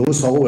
200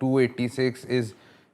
286